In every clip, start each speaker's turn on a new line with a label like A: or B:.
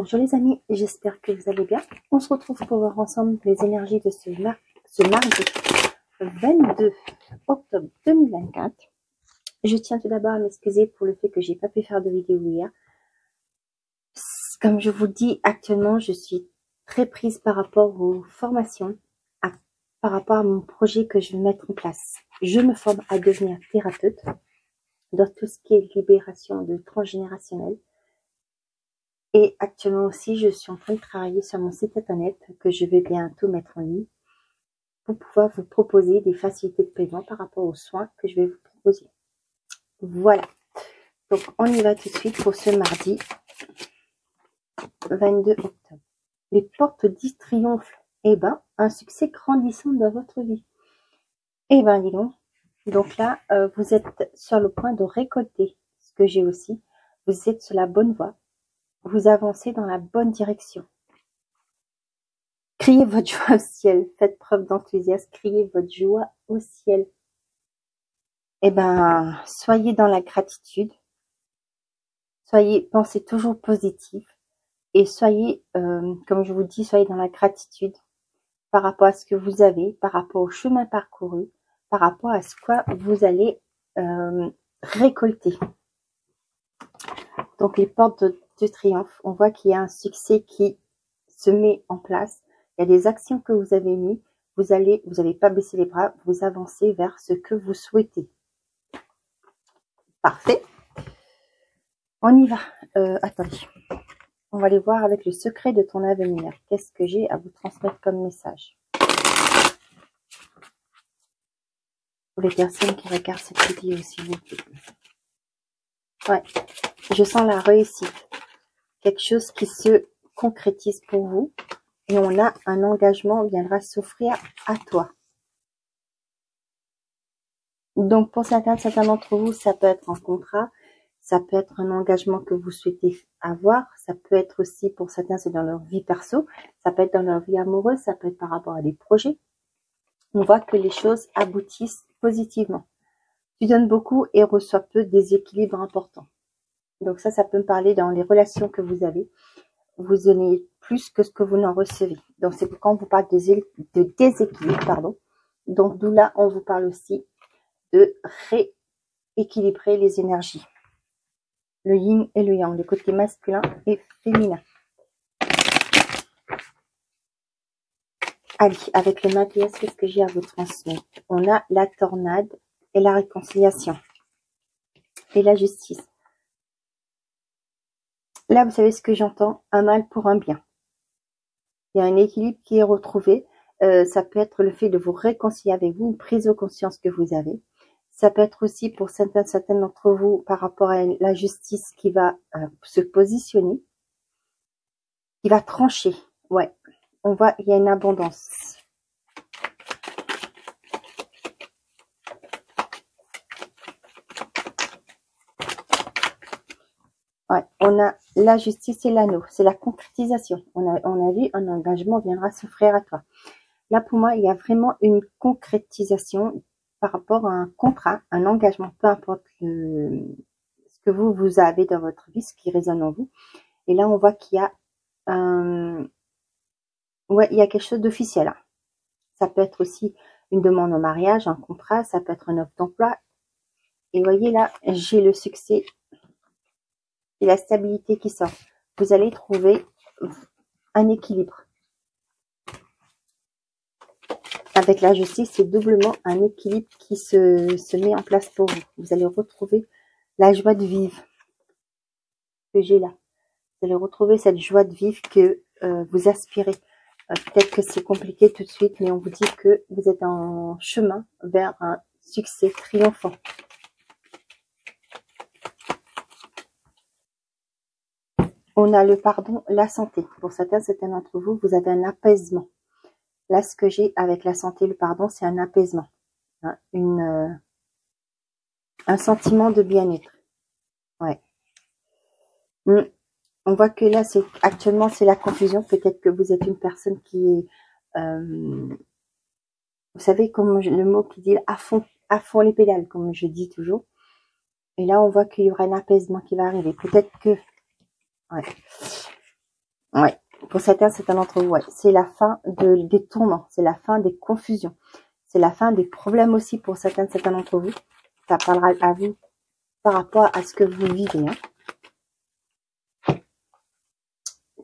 A: Bonjour les amis, j'espère que vous allez bien. On se retrouve pour voir ensemble les énergies de ce mardi 22 octobre 2024. Je tiens tout d'abord à m'excuser pour le fait que j'ai pas pu faire de vidéo hier. Comme je vous dis, actuellement, je suis très prise par rapport aux formations, par rapport à mon projet que je vais mettre en place. Je me forme à devenir thérapeute dans tout ce qui est libération de transgénérationnel. Et actuellement aussi, je suis en train de travailler sur mon site internet que je vais bientôt mettre en ligne pour pouvoir vous proposer des facilités de paiement par rapport aux soins que je vais vous proposer. Voilà. Donc, on y va tout de suite pour ce mardi 22 octobre. Les portes 10 triomphes. Eh ben, un succès grandissant dans votre vie. Eh ben, dis donc. Donc là, vous êtes sur le point de récolter ce que j'ai aussi. Vous êtes sur la bonne voie. Vous avancez dans la bonne direction. Criez votre joie au ciel. Faites preuve d'enthousiasme. Criez votre joie au ciel. Eh ben, soyez dans la gratitude. Pensez toujours positif. Et soyez, comme je vous dis, soyez dans la gratitude par rapport à ce que vous avez, par rapport au chemin parcouru, par rapport à ce que vous allez récolter. Donc, les portes de triomphe, on voit qu'il y a un succès qui se met en place. Il y a des actions que vous avez mises. Vous n'allez pas baisser les bras, vous avancez vers ce que vous souhaitez. Parfait. On y va. Attendez. On va aller voir avec le secret de ton avenir. Qu'est-ce que j'ai à vous transmettre comme message? Pour les personnes qui regardent cette vidéo, s'il vous plaît. Ouais. Je sens la réussite. Quelque chose qui se concrétise pour vous. Et on a un engagement viendra s'offrir à toi. Donc, pour certains d'entre vous, ça peut être un contrat. Ça peut être un engagement que vous souhaitez avoir. Ça peut être aussi, pour certains, c'est dans leur vie perso. Ça peut être dans leur vie amoureuse. Ça peut être par rapport à des projets. On voit que les choses aboutissent positivement. Tu donnes beaucoup et reçois peu, déséquilibre important. Donc ça peut me parler dans les relations que vous avez. Vous donnez plus que ce que vous n'en recevez. Donc c'est pourquoi on vous parle de déséquilibre, pardon. Donc d'où là, on vous parle aussi de rééquilibrer les énergies. Le yin et le yang, les côtés masculins et féminins. Allez, avec le matériel, qu'est-ce que j'ai à vous transmettre? On a la tornade et la réconciliation. Et la justice. Là, vous savez ce que j'entends? Un mal pour un bien. Il y a un équilibre qui est retrouvé. Ça peut être le fait de vous réconcilier avec vous, une prise de conscience que vous avez. Ça peut être aussi pour certains d'entre vous par rapport à la justice qui va se positionner, qui va trancher. Ouais, on voit il y a une abondance. Ouais, on a la justice et l'anneau, c'est la concrétisation. On a vu un engagement viendra s'offrir à toi. Là, pour moi, il y a vraiment une concrétisation par rapport à un contrat, un engagement, peu importe ce que vous avez dans votre vie, ce qui résonne en vous. Et là, on voit qu'il y a il y a quelque chose d'officiel. Ça peut être aussi une demande au mariage, un contrat, ça peut être une offre d'emploi. Et vous voyez là, j'ai le succès et la stabilité qui sort. Vous allez trouver un équilibre. Avec la justice, c'est doublement un équilibre qui se met en place pour vous. Vous allez retrouver la joie de vivre que j'ai là. Vous allez retrouver cette joie de vivre que vous aspirez. Peut-être que c'est compliqué tout de suite, mais on vous dit que vous êtes en chemin vers un succès triomphant. On a le pardon, la santé. Pour certains d'entre vous, vous avez un apaisement. Là, ce que j'ai avec la santé, le pardon, c'est un apaisement. Hein, un sentiment de bien-être. Ouais. On voit que là, actuellement, c'est la confusion. Peut-être que vous êtes une personne qui est... vous savez, comme le mot qui dit à fond les pédales, comme je dis toujours. Et là, on voit qu'il y aura un apaisement qui va arriver. Peut-être que... Ouais. Ouais. Pour certains d'entre vous, ouais. C'est la fin des tourments. C'est la fin des confusions. C'est la fin des problèmes aussi pour certains d'entre vous. Ça parlera à vous par rapport à ce que vous vivez.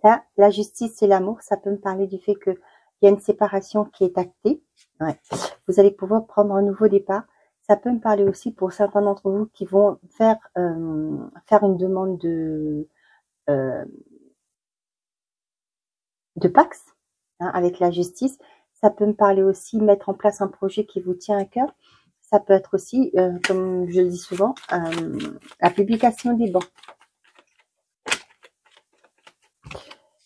A: Là, la justice et l'amour, ça peut me parler du fait qu'il y a une séparation qui est actée. Ouais. Vous allez pouvoir prendre un nouveau départ. Ça peut me parler aussi pour certains d'entre vous qui vont faire une demande de Pax avec la justice. Ça peut me parler aussi mettre en place un projet qui vous tient à cœur. Ça peut être aussi, comme je le dis souvent, la publication des bancs.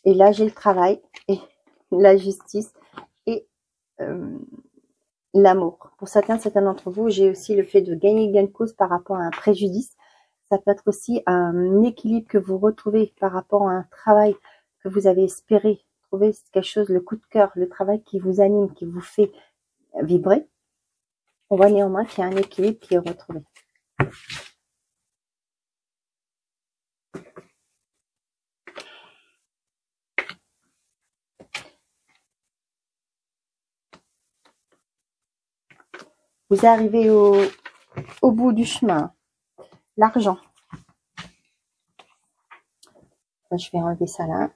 A: Et là, j'ai le travail et la justice et l'amour. Pour certains d'entre vous, j'ai aussi le fait de gagner gain de cause par rapport à un préjudice. Ça peut être aussi un équilibre que vous retrouvez par rapport à un travail que vous avez espéré trouver quelque chose, le coup de cœur, le travail qui vous anime, qui vous fait vibrer. On voit néanmoins qu'il y a un équilibre qui est retrouvé. Vous arrivez au bout du chemin. L'argent. Je vais enlever ça là.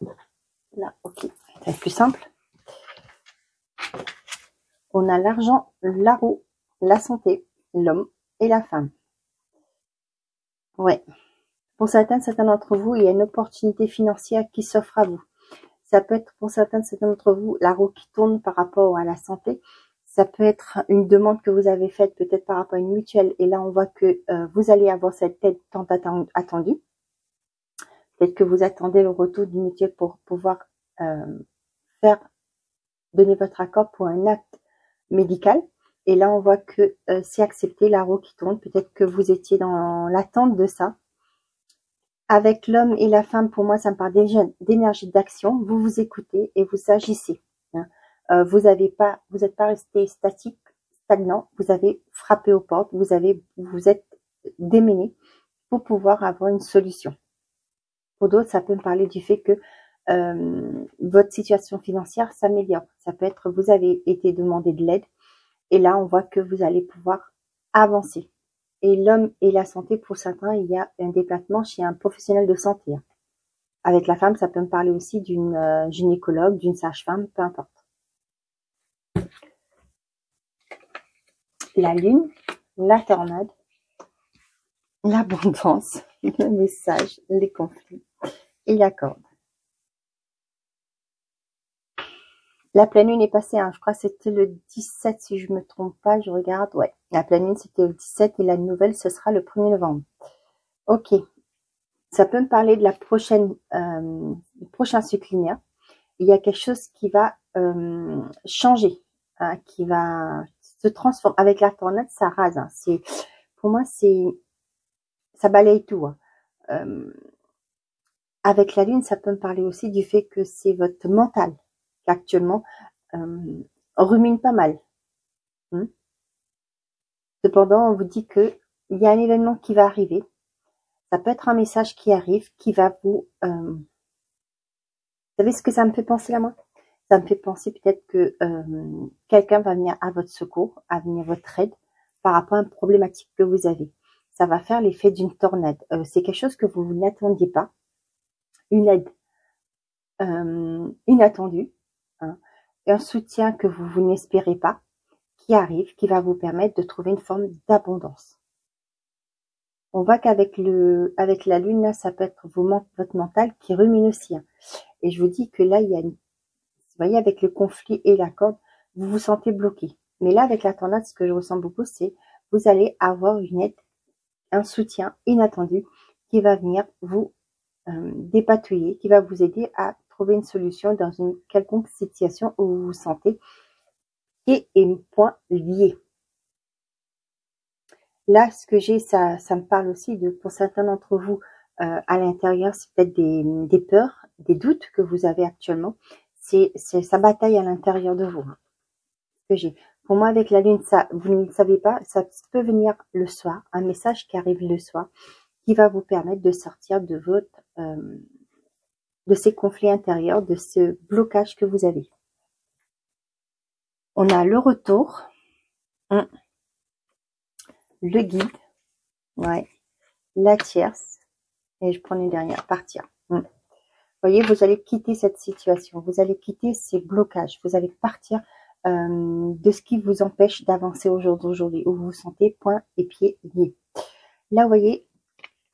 A: Là, ok. C'est plus simple. On a l'argent, la roue, la santé, l'homme et la femme. Ouais. Pour certains d'entre vous, il y a une opportunité financière qui s'offre à vous. Ça peut être pour certains d'entre vous la roue qui tourne par rapport à la santé. Ça peut être une demande que vous avez faite peut-être par rapport à une mutuelle. Et là, on voit que vous allez avoir cette aide tant attendue. Peut-être que vous attendez le retour d'une mutuelle pour pouvoir donner votre accord pour un acte médical. Et là, on voit que c'est accepté, la roue qui tourne. Peut-être que vous étiez dans l'attente de ça. Avec l'homme et la femme, pour moi, ça me parle déjà d'énergie d'action. Vous vous écoutez et vous agissez. Vous n'êtes pas resté statique, stagnant. Vous avez frappé aux portes. Vous êtes démené pour pouvoir avoir une solution. Pour d'autres, ça peut me parler du fait que votre situation financière s'améliore. Ça peut être vous avez été demandé de l'aide et là, on voit que vous allez pouvoir avancer. Et l'homme et la santé, pour certains, il y a un déplacement chez un professionnel de santé. Avec la femme, ça peut me parler aussi d'une gynécologue, d'une sage-femme, peu importe. La lune, la tornade, l'abondance, le message, les conflits et la corde. La pleine lune est passée, je crois que c'était le 17 si je me trompe pas, je regarde, ouais. La pleine lune c'était le 17 et la nouvelle ce sera le 1er novembre. Ok, ça peut me parler de la prochain cycle lunaire. Il y a quelque chose qui va changer, qui va se transformer. Avec la tornade, ça rase. Pour moi, ça balaye tout. Avec la lune, ça peut me parler aussi du fait que c'est votre mental qui actuellement rumine pas mal. Cependant, on vous dit que il y a un événement qui va arriver. Ça peut être un message qui arrive, qui va vous... Vous savez ce que ça me fait penser là, moi? Ça me fait penser peut-être que quelqu'un va venir à votre secours, à venir à votre aide par rapport à une problématique que vous avez. Ça va faire l'effet d'une tornade. C'est quelque chose que vous n'attendiez pas. Une aide inattendue. Un soutien que vous n'espérez pas, qui arrive, qui va vous permettre de trouver une forme d'abondance. On voit qu'avec la lune, là, ça peut être votre mental qui rumine aussi. Et je vous dis que là, il y a vous voyez, avec le conflit et la corde, vous vous sentez bloqué. Mais là, avec la tornade, ce que je ressens beaucoup, c'est vous allez avoir une aide, un soutien inattendu qui va venir vous dépatouiller, qui va vous aider à trouver une solution dans une quelconque situation où vous vous sentez et point lié. Là, ce que j'ai, ça me parle aussi de, pour certains d'entre vous, à l'intérieur, c'est peut-être des peurs, des doutes que vous avez actuellement. C'est sa bataille à l'intérieur de vous. Ce que j'ai. Pour moi, avec la lune, ça, vous ne le savez pas, ça peut venir le soir, un message qui arrive le soir, qui va vous permettre de sortir de de ces conflits intérieurs, de ce blocage que vous avez. On a le retour, le guide, ouais, la tierce, et je prends une dernière, partir. Vous voyez, vous allez quitter cette situation, vous allez quitter ces blocages, vous allez partir de ce qui vous empêche d'avancer au jour d'aujourd'hui, où vous vous sentez poings et pieds liés. Là, vous voyez,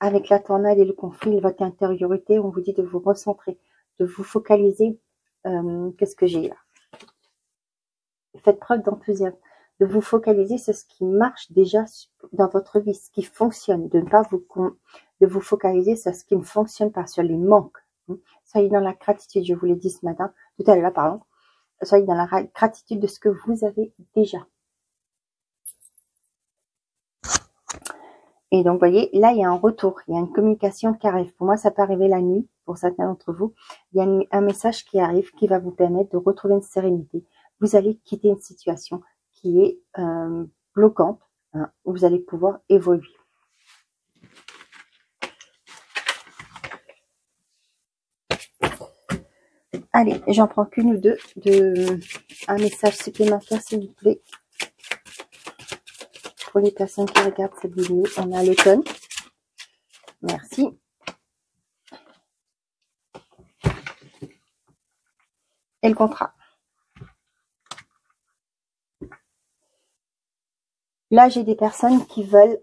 A: avec la tornade et le conflit, votre intériorité, on vous dit de vous recentrer, de vous focaliser. Qu'est-ce que j'ai là? Faites preuve d'enthousiasme, de vous focaliser sur ce qui marche déjà dans votre vie, ce qui fonctionne, de ne pas de vous focaliser sur ce qui ne fonctionne pas, sur les manques. Soyez dans la gratitude, je vous l'ai dit ce matin, tout à l'heure, pardon. Soyez dans la gratitude de ce que vous avez déjà. Et donc, vous voyez, là, il y a un retour, il y a une communication qui arrive. Pour moi, ça peut arriver la nuit, pour certains d'entre vous. Il y a un message qui arrive, qui va vous permettre de retrouver une sérénité. Vous allez quitter une situation qui est bloquante, où vous allez pouvoir évoluer. Allez, j'en prends qu'une ou deux un message supplémentaire, s'il vous plaît. Pour les personnes qui regardent cette vidéo, on a l'automne. Merci. Et le contrat. Là, j'ai des personnes qui veulent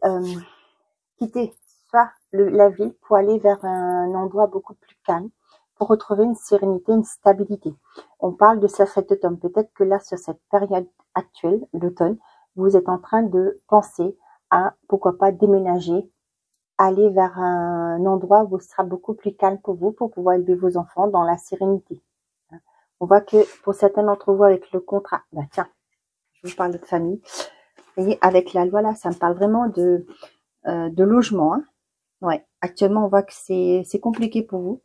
A: quitter soit la ville pour aller vers un endroit beaucoup plus calme, pour retrouver une sérénité, une stabilité. On parle de cet automne. Peut-être que là, sur cette période actuelle, l'automne, vous êtes en train de penser à, pourquoi pas, déménager, aller vers un endroit où ce sera beaucoup plus calme pour vous, pour pouvoir élever vos enfants dans la sérénité. On voit que pour certains d'entre vous, avec le contrat, tiens, je vous parle de famille, et avec la loi là, ça me parle vraiment de logement. Ouais, actuellement, on voit que c'est compliqué pour vous.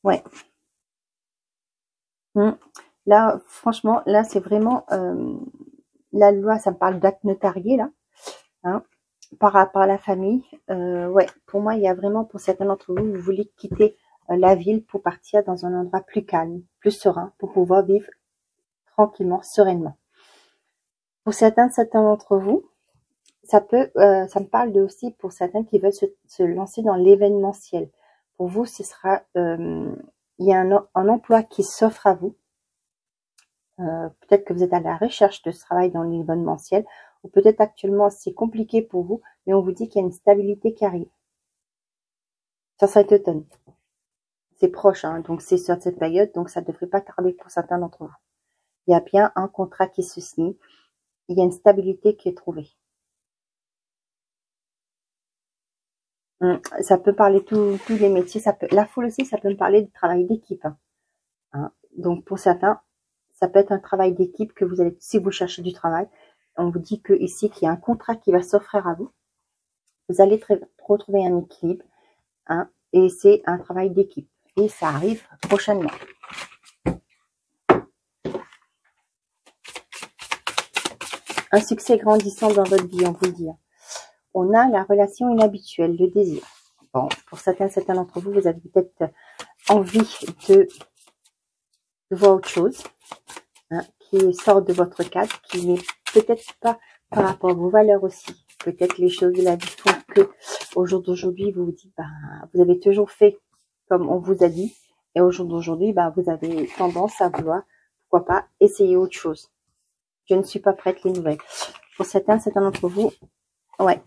A: Ouais. Là, franchement, là, c'est vraiment la loi, ça me parle d'acte notarié, là. Par rapport à la famille. Ouais, pour moi, il y a vraiment, pour certains d'entre vous, vous voulez quitter la ville pour partir dans un endroit plus calme, plus serein, pour pouvoir vivre tranquillement, sereinement. Pour certains d'entre vous, ça me parle aussi pour certains qui veulent se lancer dans l'événementiel. Pour vous, ce sera, il y a un emploi qui s'offre à vous. Peut-être que vous êtes à la recherche de ce travail dans l'événementiel, ou peut-être actuellement c'est compliqué pour vous, mais on vous dit qu'il y a une stabilité qui arrive. Ça sera cet automne. C'est proche, donc c'est sur cette période, donc ça ne devrait pas tarder pour certains d'entre vous. Il y a bien un contrat qui se signe, il y a une stabilité qui est trouvée. Ça peut parler tous les métiers, la foule aussi, ça peut me parler de travail d'équipe. Donc pour certains, ça peut être un travail d'équipe que vous allez, si vous cherchez du travail, on vous dit que ici qu'il y a un contrat qui va s'offrir à vous. Vous allez retrouver un équilibre, et c'est un travail d'équipe. Et ça arrive prochainement. Un succès grandissant dans votre vie, on vous le dit. On a la relation inhabituelle, le désir. Bon, pour certains d'entre vous, vous avez peut-être envie de voir autre chose, qui sort de votre cadre, qui n'est peut-être pas par rapport à vos valeurs aussi. Peut-être les choses de la vie font que au jour d'aujourd'hui, vous vous dites, vous avez toujours fait comme on vous a dit, et au jour d'aujourd'hui, vous avez tendance à vouloir, pourquoi pas, essayer autre chose. Je ne suis pas prête, les nouvelles. Pour certains d'entre vous, ouais,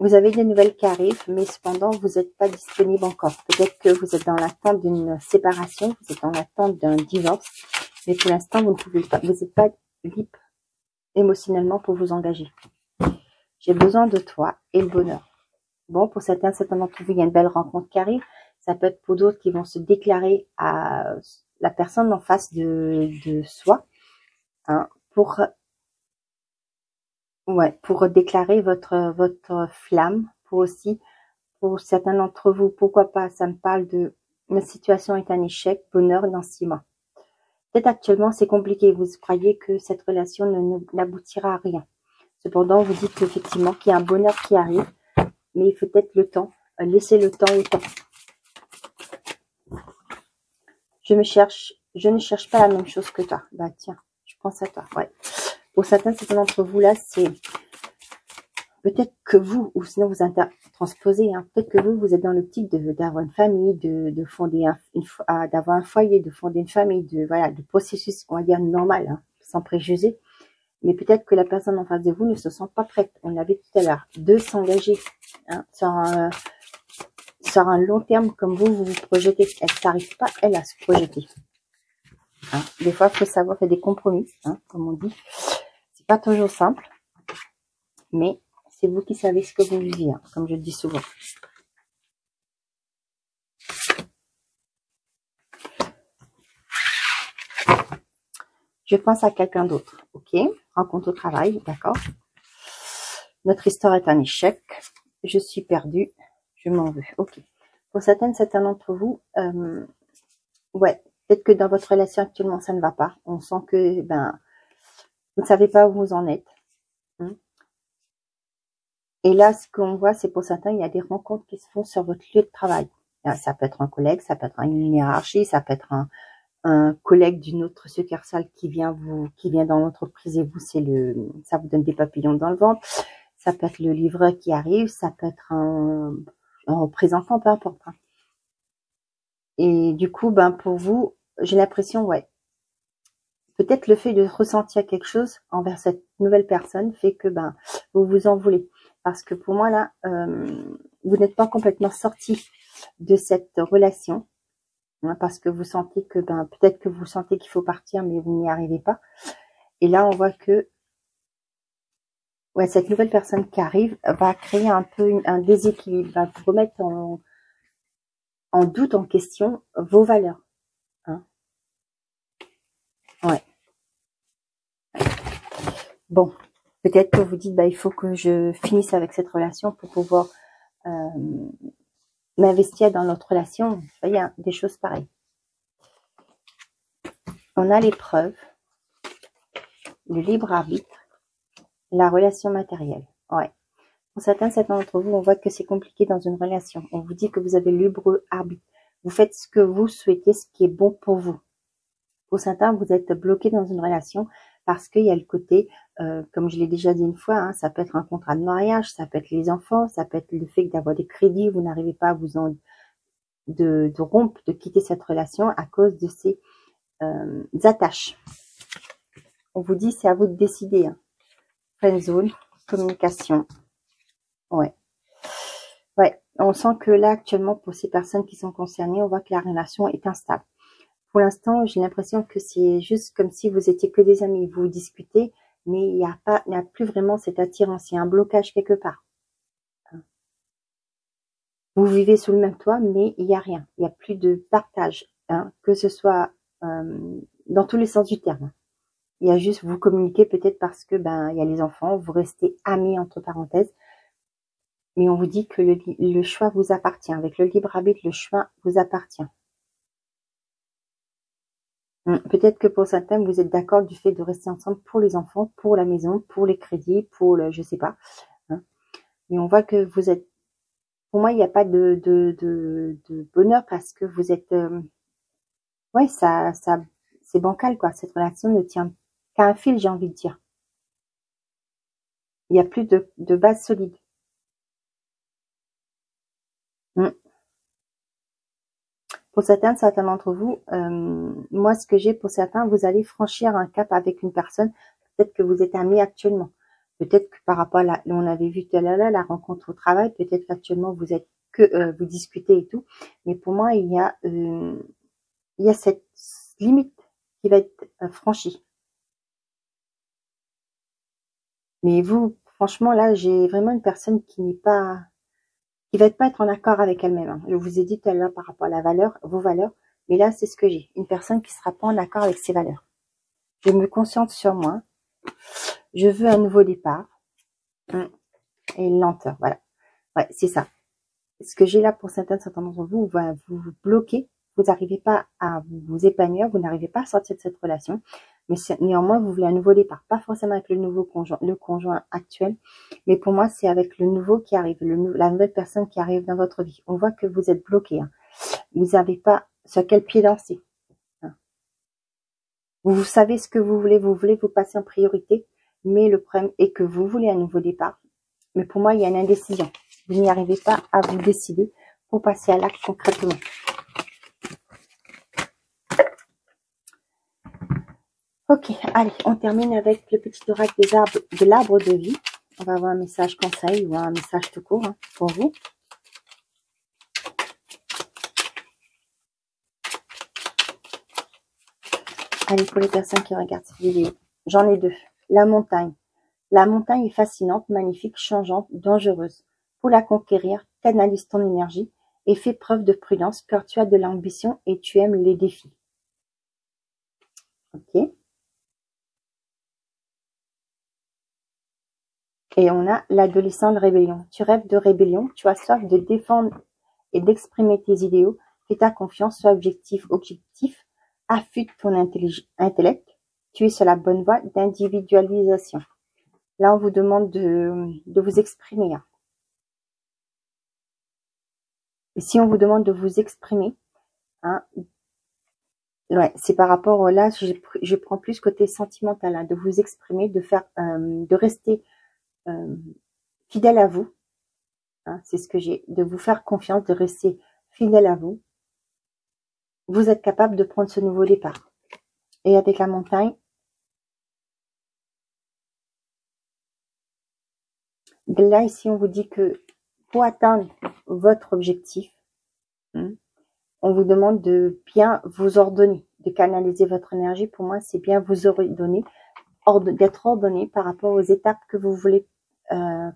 A: vous avez des nouvelles qui arrivent, mais cependant, vous n'êtes pas disponible encore. Peut-être que vous êtes dans l'attente d'une séparation, vous êtes dans l'attente d'un divorce, mais pour l'instant, vous ne pouvez pas, vous n'êtes pas libre émotionnellement pour vous engager. J'ai besoin de toi et le bonheur. Bon, pour certains d'entre vous, il y a une belle rencontre qui arrive. Ça peut être pour d'autres qui vont se déclarer à la personne en face de soi, pour déclarer votre flamme. Pour certains d'entre vous, pourquoi pas, ça me parle de ma situation est un échec, bonheur dans 6 mois. Peut-être actuellement c'est compliqué, vous croyez que cette relation n'aboutira à rien. Cependant, vous dites effectivement qu'il y a un bonheur qui arrive, mais il faut peut-être le temps, laisser le temps au temps. je ne cherche pas la même chose que toi. Bah tiens, je pense à toi. Ouais. Pour certains d'entre vous là, c'est peut-être que vous, ou sinon vous transposez, hein, peut-être que vous êtes dans l'optique d'avoir une famille, de fonder d'avoir un foyer, de fonder une famille, de processus, on va dire normal, hein, sans préjugés. Mais peut-être que la personne en face de vous ne se sent pas prête, on l'avait tout à l'heure, de s'engager, hein, sur un long terme comme vous vous projetez. Elle n'arrive pas, elle, à se projeter. Hein. Des fois, il faut savoir faire des compromis, hein, comme on dit. C'est pas toujours simple, mais c'est vous qui savez ce que vous vivez, hein, comme je le dis souvent. Je pense à quelqu'un d'autre, ok? Rencontre au travail, d'accord? Notre histoire est un échec. Je suis perdue. Je m'en veux, ok. Pour certains d'entre vous, ouais, peut-être que dans votre relation actuellement, ça ne va pas. On sent que, vous ne savez pas où vous en êtes. Hein. Et là, ce qu'on voit, c'est pour certains, il y a des rencontres qui se font sur votre lieu de travail. Ça peut être un collègue, ça peut être une hiérarchie, ça peut être un collègue d'une autre succursale qui vient dans l'entreprise et vous, ça vous donne des papillons dans le ventre. Ça peut être le livreur qui arrive, ça peut être un représentant, peu importe. Hein. Et du coup, pour vous, j'ai l'impression, ouais, peut-être le fait de ressentir quelque chose envers cette nouvelle personne fait que vous vous en voulez. Parce que pour moi, là, vous n'êtes pas complètement sorti de cette relation. Hein, parce que vous sentez que, peut-être que vous sentez qu'il faut partir, mais vous n'y arrivez pas. Et là, on voit que ouais, cette nouvelle personne qui arrive va créer un peu un déséquilibre, va vous remettre en doute, en question, vos valeurs. Hein. Ouais. Bon, peut-être que vous dites, il faut que je finisse avec cette relation pour pouvoir m'investir dans notre relation. Vous voyez, hein, des choses pareilles. On a l'épreuve, le libre arbitre, la relation matérielle. Ouais. Pour certains d'entre vous, on voit que c'est compliqué dans une relation. On vous dit que vous avez le libre arbitre. Vous faites ce que vous souhaitez, ce qui est bon pour vous. Pour certains, vous êtes bloqué dans une relation parce qu'il y a le côté, comme je l'ai déjà dit une fois, hein, ça peut être un contrat de mariage, ça peut être les enfants, ça peut être le fait d'avoir des crédits, vous n'arrivez pas à de rompre, de quitter cette relation à cause de ces attaches. On vous dit, c'est à vous de décider. Hein. Friend zone, communication. Ouais. Ouais, on sent que là, actuellement, pour ces personnes qui sont concernées, on voit que la relation est instable. Pour l'instant, j'ai l'impression que c'est juste comme si vous étiez que des amis. Vous discutez, mais il n'y a plus vraiment cette attirance. Il y a un blocage quelque part. Vous vivez sous le même toit, mais il n'y a rien. Il n'y a plus de partage, hein, que ce soit dans tous les sens du terme. Il y a juste vous communiquer peut-être parce que il y a les enfants, vous restez amis entre parenthèses. Mais on vous dit que le choix vous appartient. Avec le libre arbitre, le choix vous appartient. Peut-être que pour certains, vous êtes d'accord du fait de rester ensemble pour les enfants, pour la maison, pour les crédits, pour le, je sais pas. Hein. Mais on voit que vous êtes, pour moi, il n'y a pas de bonheur parce que vous êtes, ouais, c'est bancal, quoi. Cette relation ne tient qu'à un fil, j'ai envie de dire. Il n'y a plus de base solide. Pour certains d'entre vous, moi, ce que j'ai pour certains, vous allez franchir un cap avec une personne. Peut-être que vous êtes amis actuellement. Peut-être que par rapport à on avait vu tout à l'heure la rencontre au travail, peut-être qu'actuellement vous êtes vous discutez et tout. Mais pour moi, il y a cette limite qui va être franchie. Mais vous, franchement, là, j'ai vraiment une personne qui va pas être en accord avec elle-même. Hein. Je vous ai dit tout à l'heure par rapport à la valeur, vos valeurs, mais là, c'est ce que j'ai. Une personne qui sera pas en accord avec ses valeurs. Je me concentre sur moi. Je veux un nouveau départ. Et une lenteur, voilà. Ouais, c'est ça. Ce que j'ai là pour certains d'entre vous, vous bloquez. Vous n'arrivez pas à vous épanouir. Vous n'arrivez pas à sortir de cette relation. Mais néanmoins, vous voulez un nouveau départ. Pas forcément avec le conjoint actuel. Mais pour moi, c'est avec le nouveau qui arrive. La nouvelle personne qui arrive dans votre vie. On voit que vous êtes bloqué. Hein. Vous n'avez pas sur quel pied danser. Vous savez ce que vous voulez vous passer en priorité, mais le problème est que vous voulez un nouveau départ. Mais pour moi, il y a une indécision. Vous n'y arrivez pas à vous décider pour passer à l'acte concrètement. Ok, allez, on termine avec le petit oracle de l'arbre de vie. On va avoir un message conseil ou un message tout court pour vous. Allez, pour les personnes qui regardent cette vidéo, j'en ai deux. La montagne. La montagne est fascinante, magnifique, changeante, dangereuse. Pour la conquérir, canalise ton énergie et fais preuve de prudence car tu as de l'ambition et tu aimes les défis. Ok. Et on a l'adolescent de rébellion. Tu rêves de rébellion, tu as soif de défendre et d'exprimer tes idéaux. Fais ta confiance, sois objectif, affûte ton intellect. Tu es sur la bonne voie d'individualisation. Là, on vous demande de vous exprimer. Et si on vous demande de vous exprimer, ouais, c'est par rapport là, je prends plus côté sentimental, de vous exprimer, de rester fidèle à vous. C'est ce que j'ai, de vous faire confiance, de rester fidèle à vous. Vous êtes capable de prendre ce nouveau départ. Et avec la montagne, là ici on vous dit que pour atteindre votre objectif, on vous demande de bien vous ordonner, de canaliser votre énergie. Pour moi, c'est bien vous ordonner, d'être ordonné par rapport aux étapes que vous voulez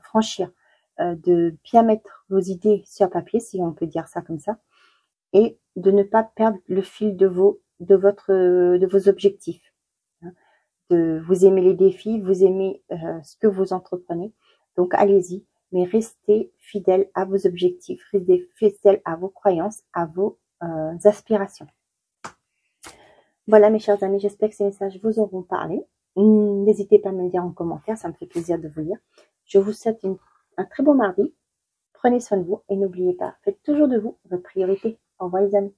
A: franchir, de bien mettre vos idées sur papier, si on peut dire ça comme ça, et de ne pas perdre le fil de vos objectifs. Vous aimez les défis, vous aimez ce que vous entreprenez, donc allez-y, mais restez fidèle à vos objectifs, restez fidèle à vos croyances, à vos aspirations. Voilà mes chers amis, j'espère que ces messages vous auront parlé. N'hésitez pas à me le dire en commentaire, ça me fait plaisir de vous lire. Je vous souhaite un très bon mardi. Prenez soin de vous et n'oubliez pas, faites toujours de vous votre priorité. Au revoir les amis.